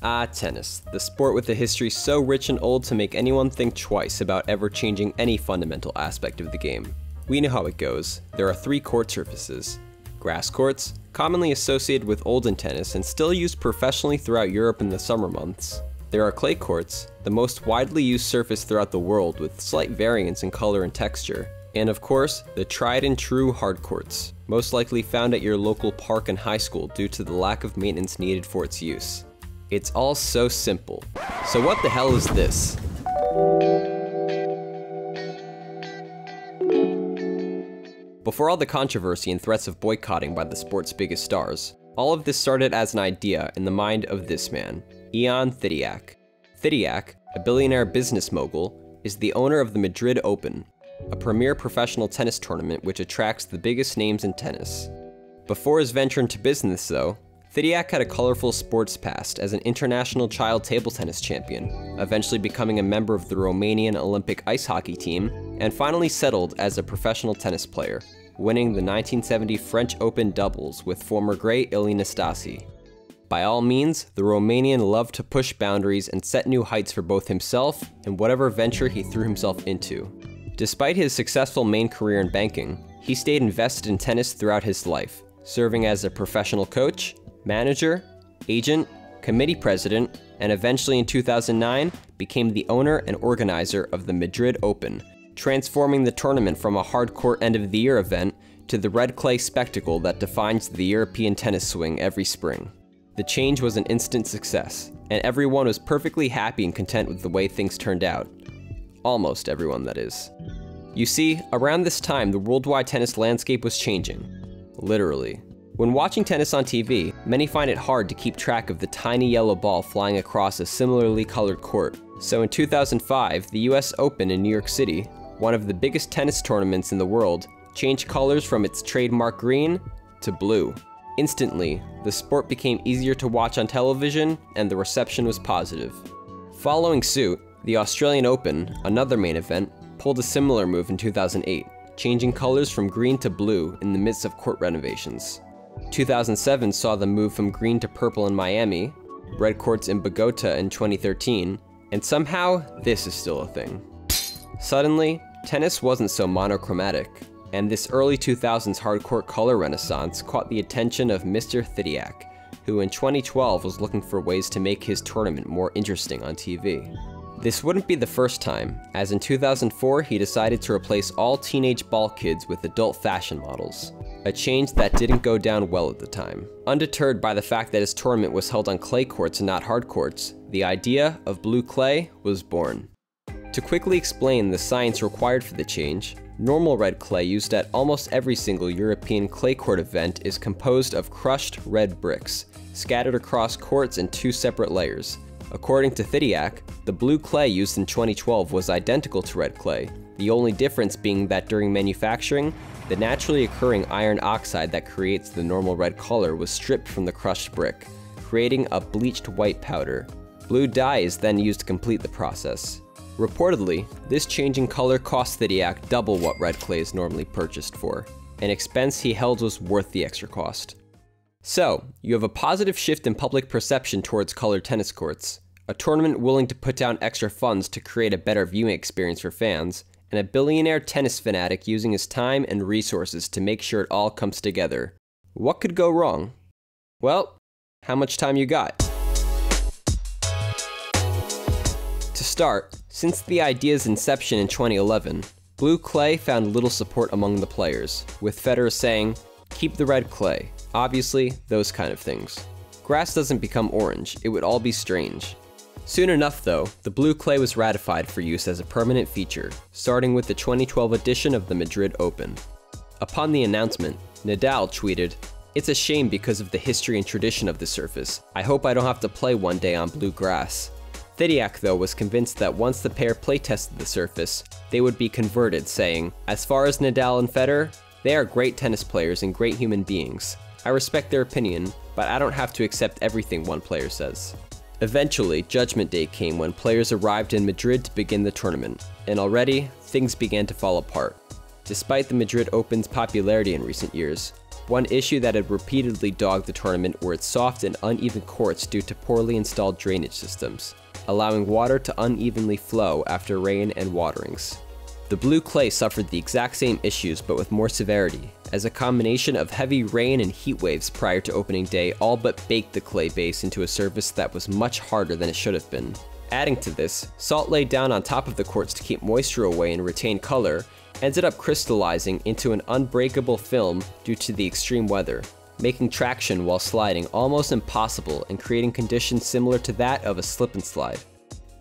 Ah, tennis, the sport with a history so rich and old to make anyone think twice about ever changing any fundamental aspect of the game. We know how it goes. There are 3 court surfaces. Grass courts, commonly associated with olden tennis and still used professionally throughout Europe in the summer months. There are clay courts, the most widely used surface throughout the world with slight variance in color and texture. And of course, the tried and true hard courts, most likely found at your local park and high school due to the lack of maintenance needed for its use. It's all so simple. So what the hell is this? Before all the controversy and threats of boycotting by the sport's biggest stars, all of this started as an idea in the mind of this man, Ion Thidiak. Thidiak, a billionaire business mogul, is the owner of the Madrid Open, a premier professional tennis tournament which attracts the biggest names in tennis. Before his venture into business though, Thidiak had a colorful sports past as an international child table tennis champion, eventually becoming a member of the Romanian Olympic ice hockey team, and finally settled as a professional tennis player, winning the 1970 French Open doubles with former great Ilie Nastase. By all means, the Romanian loved to push boundaries and set new heights for both himself and whatever venture he threw himself into. Despite his successful main career in banking, he stayed invested in tennis throughout his life, serving as a professional coach, manager, agent, committee president, and eventually in 2009 became the owner and organizer of the Madrid Open, transforming the tournament from a hardcore end-of-the-year event to the red clay spectacle that defines the European tennis swing every spring. The change was an instant success, and everyone was perfectly happy and content with the way things turned out. Almost everyone, that is. You see, around this time, the worldwide tennis landscape was changing. Literally. When watching tennis on TV, many find it hard to keep track of the tiny yellow ball flying across a similarly colored court. So in 2005, the US Open in New York City, one of the biggest tennis tournaments in the world, changed colors from its trademark green to blue. Instantly, the sport became easier to watch on television, and the reception was positive. Following suit, the Australian Open, another main event, pulled a similar move in 2008, changing colors from green to blue in the midst of court renovations. 2007 saw the move from green to purple in Miami, red courts in Bogota in 2013, and somehow this is still a thing. Suddenly, tennis wasn't so monochromatic, and this early 2000s hardcourt color renaissance caught the attention of Mr. Thidiak, who in 2012 was looking for ways to make his tournament more interesting on TV. This wouldn't be the first time, as in 2004 he decided to replace all teenage ball kids with adult fashion models, a change that didn't go down well at the time. Undeterred by the fact that his tournament was held on clay courts and not hard courts, the idea of blue clay was born. To quickly explain the science required for the change, normal red clay used at almost every single European clay court event is composed of crushed red bricks, scattered across courts in 2 separate layers. According to Thidiak, the blue clay used in 2012 was identical to red clay, the only difference being that during manufacturing, the naturally occurring iron oxide that creates the normal red color was stripped from the crushed brick, creating a bleached white powder. Blue dye is then used to complete the process. Reportedly, this change in color cost Thidiak double what red clay is normally purchased for, an expense he held was worth the extra cost. So, you have a positive shift in public perception towards colored tennis courts, a tournament willing to put down extra funds to create a better viewing experience for fans, and a billionaire tennis fanatic using his time and resources to make sure it all comes together. What could go wrong? Well, how much time you got? To start, since the idea's inception in 2011, blue clay found little support among the players, with Federer saying, "Keep the red clay." Obviously, those kind of things. Grass doesn't become orange, it would all be strange. Soon enough though, the blue clay was ratified for use as a permanent feature, starting with the 2012 edition of the Madrid Open. Upon the announcement, Nadal tweeted, "It's a shame because of the history and tradition of the surface. I hope I don't have to play one day on blue grass." Thidiak though was convinced that once the pair playtested the surface, they would be converted, saying, "As far as Nadal and Federer, they are great tennis players and great human beings. I respect their opinion, but I don't have to accept everything one player says." Eventually, Judgment Day came when players arrived in Madrid to begin the tournament, and already, things began to fall apart. Despite the Madrid Open's popularity in recent years, One issue that had repeatedly dogged the tournament were its soft and uneven courts due to poorly installed drainage systems, allowing water to unevenly flow after rain and waterings. The blue clay suffered the exact same issues but with more severity, as a combination of heavy rain and heat waves prior to opening day all but baked the clay base into a surface that was much harder than it should have been. Adding to this, salt laid down on top of the courts to keep moisture away and retain color ended up crystallizing into an unbreakable film due to the extreme weather, making traction while sliding almost impossible and creating conditions similar to that of a slip and slide.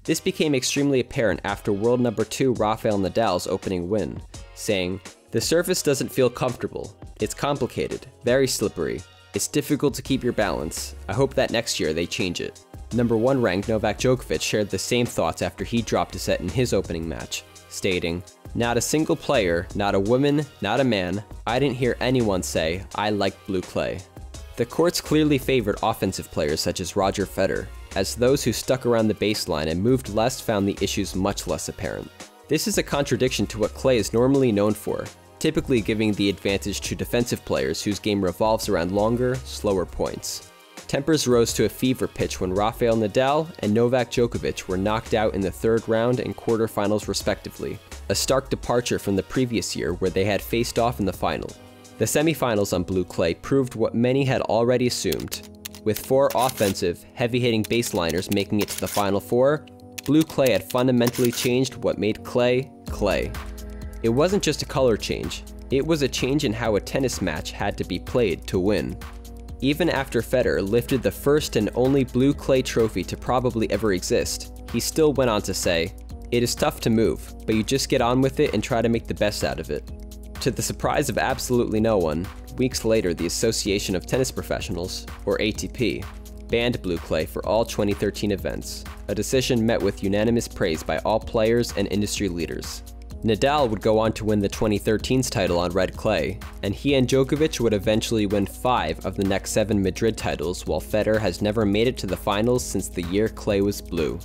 This became extremely apparent after world number 2 Rafael Nadal's opening win, saying, "The surface doesn't feel comfortable. It's complicated, very slippery. It's difficult to keep your balance. I hope that next year they change it." Number 1 ranked Novak Djokovic shared the same thoughts after he dropped a set in his opening match, stating, "Not a single player, not a woman, not a man, I didn't hear anyone say, I like blue clay." The courts clearly favored offensive players such as Roger Federer, as those who stuck around the baseline and moved less found the issues much less apparent. This is a contradiction to what clay is normally known for, typically giving the advantage to defensive players whose game revolves around longer, slower points. Tempers rose to a fever pitch when Rafael Nadal and Novak Djokovic were knocked out in the third round and quarterfinals respectively, a stark departure from the previous year where they had faced off in the final. The semifinals on blue clay proved what many had already assumed. With 4 offensive, heavy-hitting baseliners making it to the Final Four, blue clay had fundamentally changed what made clay, clay. It wasn't just a color change, it was a change in how a tennis match had to be played to win. Even after Federer lifted the first and only blue clay trophy to probably ever exist, he still went on to say, "It is tough to move, but you just get on with it and try to make the best out of it." To the surprise of absolutely no one, weeks later the Association of Tennis Professionals, or ATP, banned blue clay for all 2013 events, a decision met with unanimous praise by all players and industry leaders. Nadal would go on to win the 2013's title on red clay, and he and Djokovic would eventually win 5 of the next 7 Madrid titles, while Federer has never made it to the finals since the year clay was blue.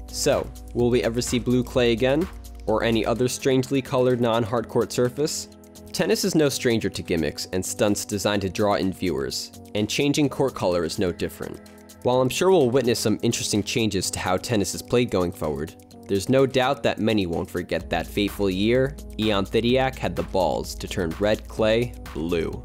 So, will we ever see blue clay again? Or any other strangely colored non-hardcourt surface? Tennis is no stranger to gimmicks and stunts designed to draw in viewers, and changing court color is no different. While I'm sure we'll witness some interesting changes to how tennis is played going forward, there's no doubt that many won't forget that fateful year Ion Thidiak had the balls to turn red clay blue.